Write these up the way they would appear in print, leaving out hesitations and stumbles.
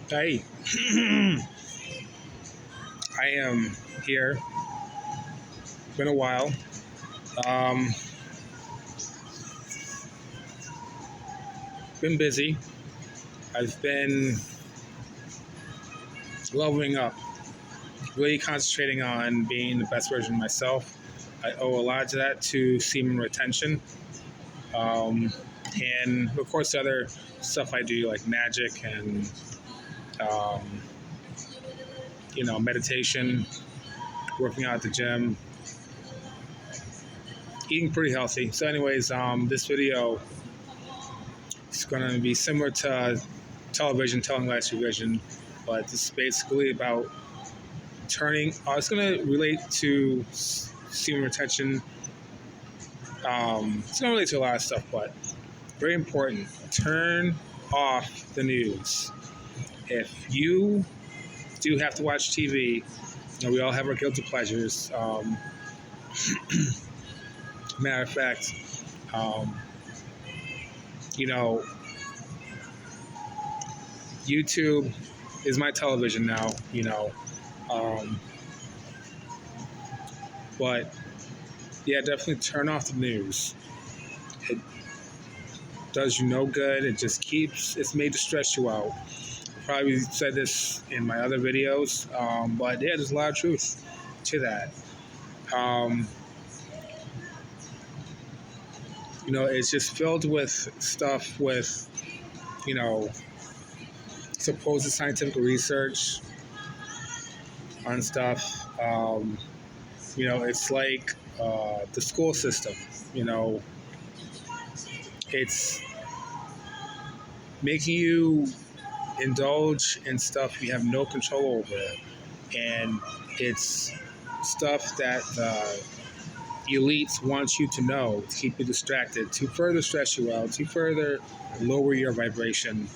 Hey, I am here. Been a while. Um, been busy. I've been leveling up, really concentrating on being the best version of myself. I owe a lot to that to Semen Retention. Um, and of course, other stuff I do like magic and, um, meditation, working out at the gym, eating pretty healthy. So, anyways, this video is going to be similar to television, telling life through vision, but this is basically about turning. It's going to relate to semen retention. It's going to relate to a lot of stuff, but very important. Turn off the news. If you do have to watch TV, we all have our guilty pleasures. Matter of fact, um, you know, YouTube is my television now. Um, but yeah, definitely turn off the news. It does you no good. It's made to stress you out. I probably said this in my other videos, but yeah, there's a lot of truth to that. Um, it's just filled with stuff with, you know, supposed scientific research on stuff. It's like the school system, it's making you indulge in stuff you have no control over. And it's stuff that the elites want you to know to keep you distracted, to further stress you out, to further lower your vibration,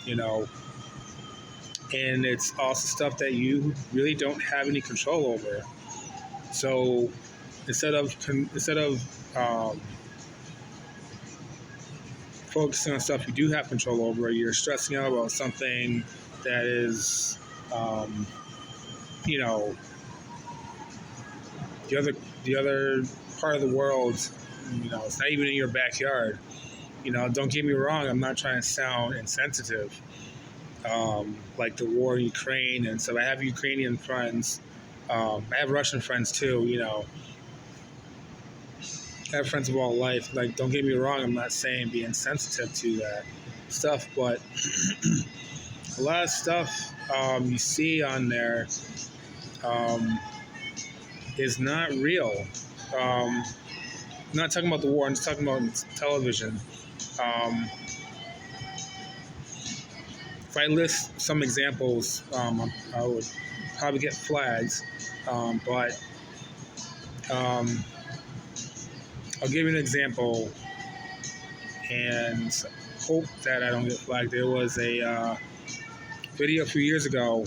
And it's also stuff that you really don't have any control over. So instead of focusing on stuff you do have control over, you're stressing out about something that is, you know, the other part of the world. It's not even in your backyard. Don't get me wrong. I'm not trying to sound insensitive, like the war in Ukraine and stuff. I have Ukrainian friends. I have Russian friends too. I have friends of all life. Like, don't get me wrong. I'm not saying be insensitive to that stuff, but a lot of stuff you see on there is not real. I'm not talking about the war. I'm just talking about television. If I list some examples, I would probably get flags. But I'll give you an example and hope that I don't get flagged. There was a video a few years ago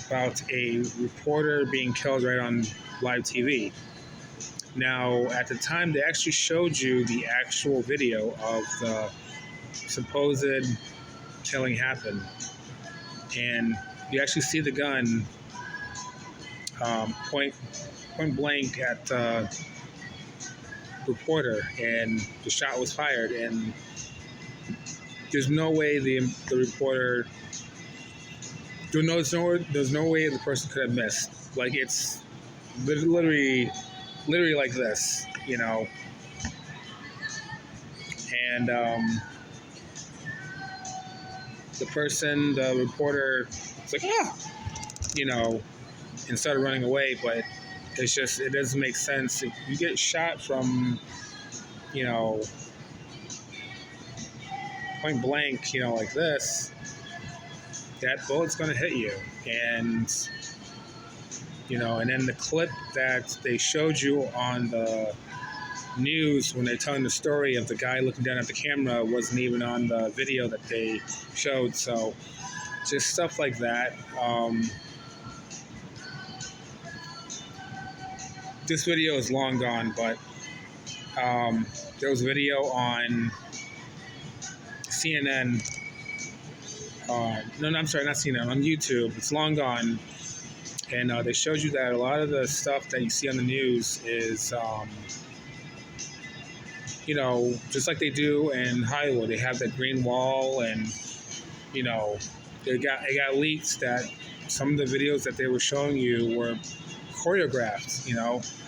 about a reporter being killed right on live TV. Now, at the time, they actually showed you the actual video of the supposed killing happen, and you actually see the gun point blank at the reporter, and the shot was fired. And there's no way the reporter. There's no way the person could have missed. Like, it's literally like this, And the reporter, was like, and started running away. But it doesn't make sense. If you get shot from, point blank, like this, that bullet's going to hit you. And, and then the clip that they showed you on the news when they're telling the story of the guy looking down at the camera wasn't even on the video that they showed. So just stuff like that. This video is long gone, but there was a video on CNN No, I'm sorry, not CNN, on YouTube. It's long gone. And they showed you that a lot of the stuff that you see on the news is, just like they do in Hollywood. They have that green wall, and it got leaked that some of the videos that they were showing you were choreographed.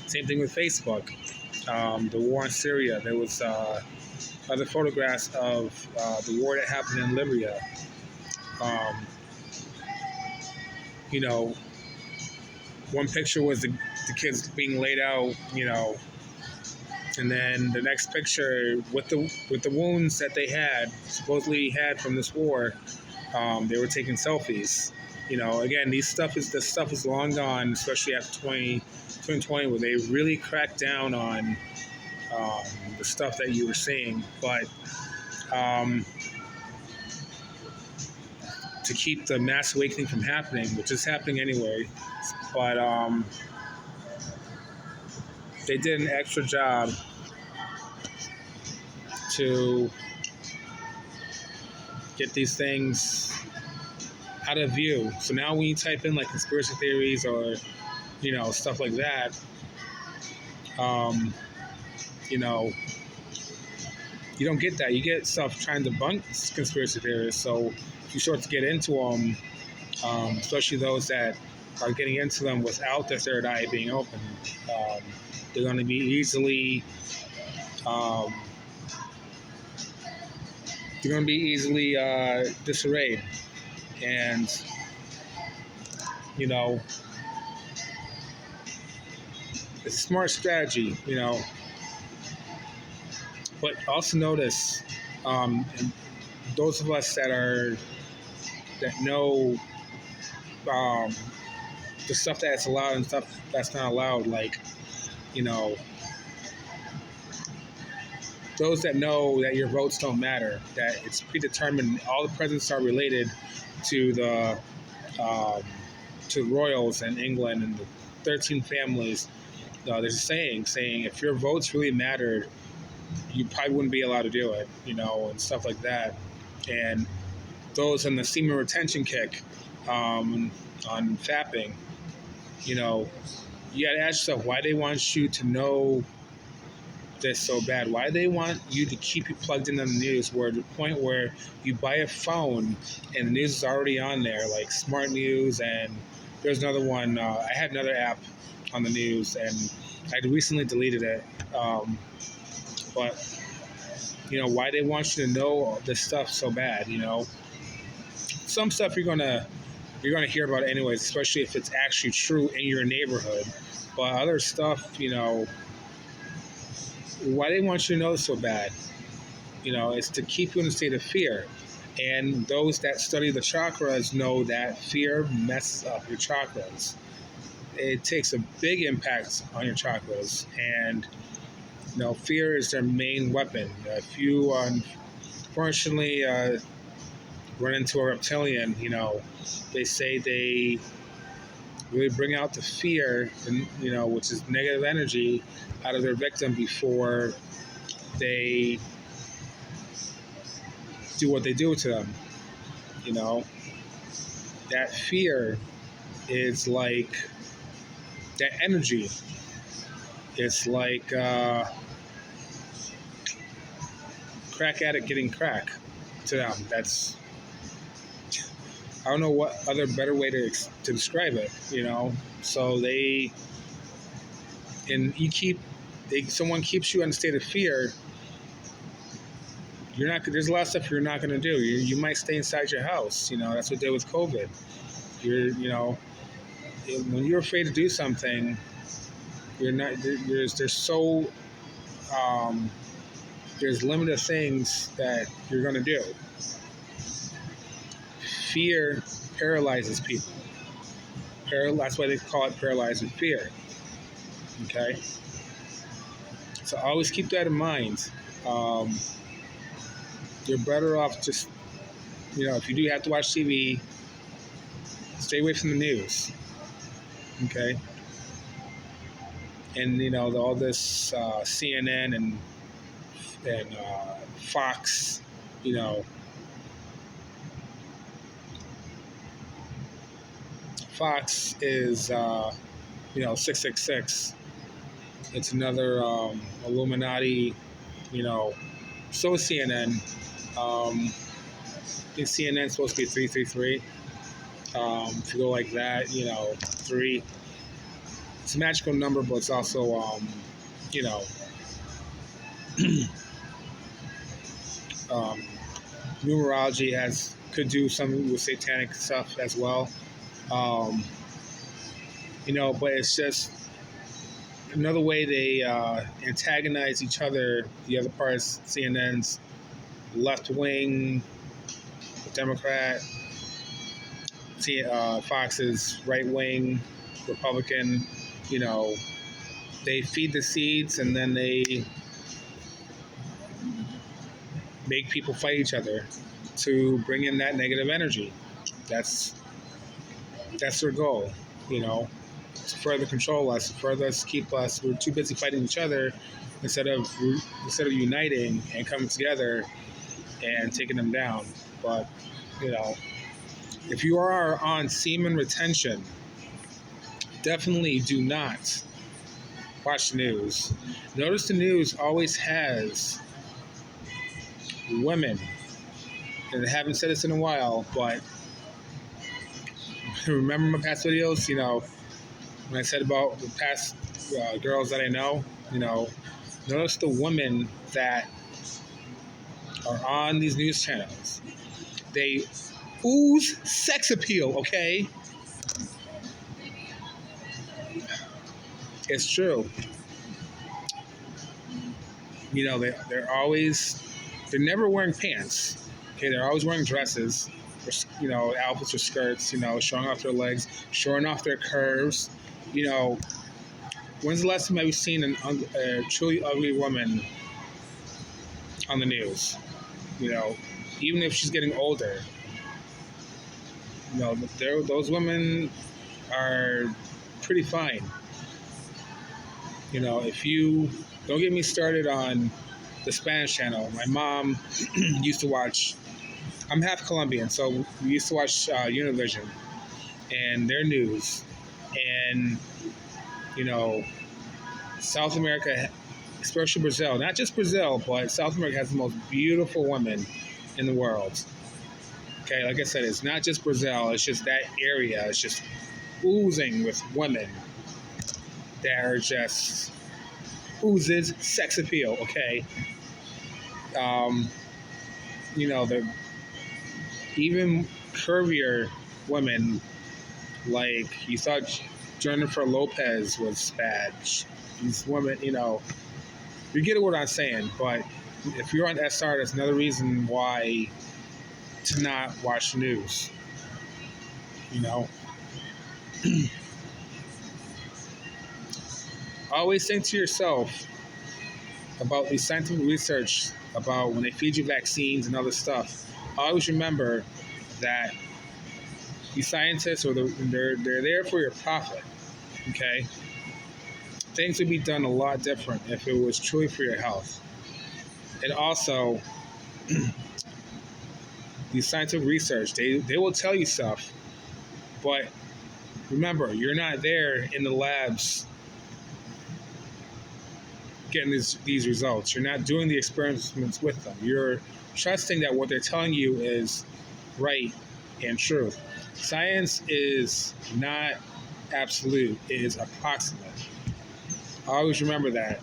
Same thing with Facebook. The war in Syria. There was other photographs of the war that happened in Libya. Um, you know, One picture was the kids being laid out, and then the next picture with the wounds that they supposedly had from this war, they were taking selfies. Again, this stuff is long gone, especially after 2020, where they really cracked down on the stuff that you were seeing. But to keep the mass awakening from happening, which is happening anyway, but they did an extra job to get these things out of view. So now when you type in like conspiracy theories or stuff like that, you don't get that. You get stuff trying to debunk conspiracy theories. So if you start to get into them, especially those that are getting into them without the third eye being open, they're going to be easily disarrayed. And it's a smart strategy, but also notice, and those of us that know the stuff that's allowed and stuff that's not allowed, like those that know that your votes don't matter, that it's predetermined, all the presidents are related to the royals in England and the 13 families. There's a saying if your votes really mattered, you probably wouldn't be allowed to do it, and stuff like that. And those in the semen retention kick on fapping, you got to ask yourself why they want you to know this so bad. Why they want you to keep you plugged in on the news, where to the point where you buy a phone and the news is already on there, like Smart News, and there's another one. I had another app on the news, and I recently deleted it. But why they want you to know this stuff so bad. Some stuff you're gonna hear about anyways, especially if it's actually true in your neighborhood. But other stuff, why they want you to know so bad, is to keep you in a state of fear. And those that study the chakras know that fear messes up your chakras. It takes a big impact on your chakras, and fear is their main weapon. If you unfortunately run into a reptilian, they say they really bring out the fear, which is negative energy, out of their victim before they do what they do to them. That fear is like that energy. It's like crack addict getting crack to them. I don't know what other better way to describe it. So someone keeps you in a state of fear. There's a lot of stuff you're not going to do. You might stay inside your house. That's what they did with COVID. When you're afraid to do something, there's limited things that you're going to do. Fear paralyzes people. That's why they call it paralyzed with fear. Okay? So always keep that in mind. You're better off just, if you do have to watch TV, stay away from the news. Okay? And, all this CNN and Fox, Fox is, 666. It's another Illuminati, so is CNN. I think CNN is supposed to be 333. If you go like that, 3. It's a magical number, but it's also, you know, um, numerology could do something with satanic stuff as well. Um, but it's just another way they antagonize each other. The other part is CNN's left wing, Democrat, Fox's right wing, Republican. They feed the seeds and then they make people fight each other to bring in that negative energy. That's their goal, to further control us, to further keep us. We're too busy fighting each other instead of uniting and coming together and taking them down. But if you are on semen retention, definitely do not watch the news. Notice the news always has women, and I haven't said this in a while, but remember my past videos, when I said about the past girls that I know, notice the women that are on these news channels. They ooze sex appeal, okay? It's true. They're never wearing pants. Okay, they're always wearing dresses, or, outfits or skirts, showing off their legs, showing off their curves. When's the last time have you seen a truly ugly woman on the news? Even if she's getting older, those women are pretty fine. If you don't get me started on the Spanish channel, my mom used to watch. I'm half Colombian, so we used to watch Univision and their news, and South America, especially Brazil, not just Brazil, but South America has the most beautiful women in the world. Okay, like I said, it's not just Brazil, it's just that area. It's just oozing with women that are just oozes sex appeal, okay? The even curvier women, like you thought Jennifer Lopez was bad. These women, you get what I'm saying, but if you're on SR, that's another reason why to not watch the news. Always think to yourself about the scientific research about when they feed you vaccines and other stuff. Always remember that these scientists they're there for your profit. Okay, things would be done a lot different if it was truly for your health. And also, the scientific research, they will tell you stuff, but remember, you're not there in the labs getting these results. You're not doing the experiments with them. You're trusting that what they're telling you is right and true. Science is not absolute, it is approximate. Always remember that.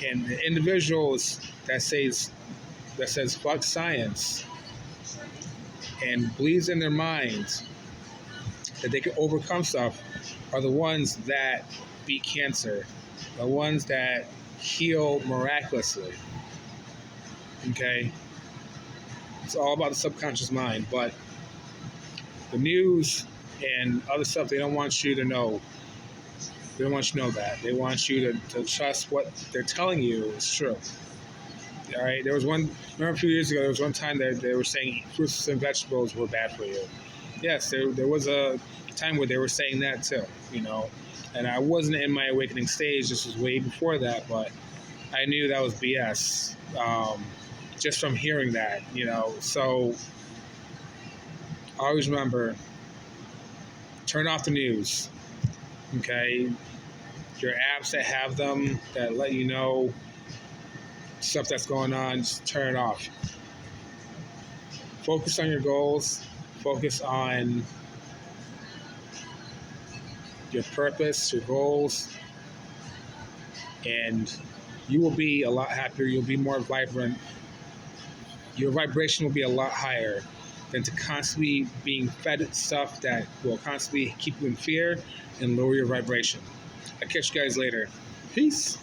And the individuals that says fuck science and believes in their minds that they can overcome stuff are the ones that beat cancer, the ones that heal miraculously. Okay? It's all about the subconscious mind, but the news and other stuff, they don't want you to know. They don't want you to know that. They want you to trust what they're telling you is true. All right? Remember a few years ago, there was one time that they were saying fruits and vegetables were bad for you. Yes, there was a time where they were saying that too, And I wasn't in my awakening stage. This was way before that, but I knew that was BS just from hearing that, So always remember, Turn off the news. Okay? Your apps that have them, that let you know stuff that's going on, just turn it off. Focus on your goals. Focus on your purpose, your goals, and you will be a lot happier. You'll be more vibrant. Your vibration will be a lot higher than to constantly being fed stuff that will constantly keep you in fear and lower your vibration. I'll catch you guys later. Peace.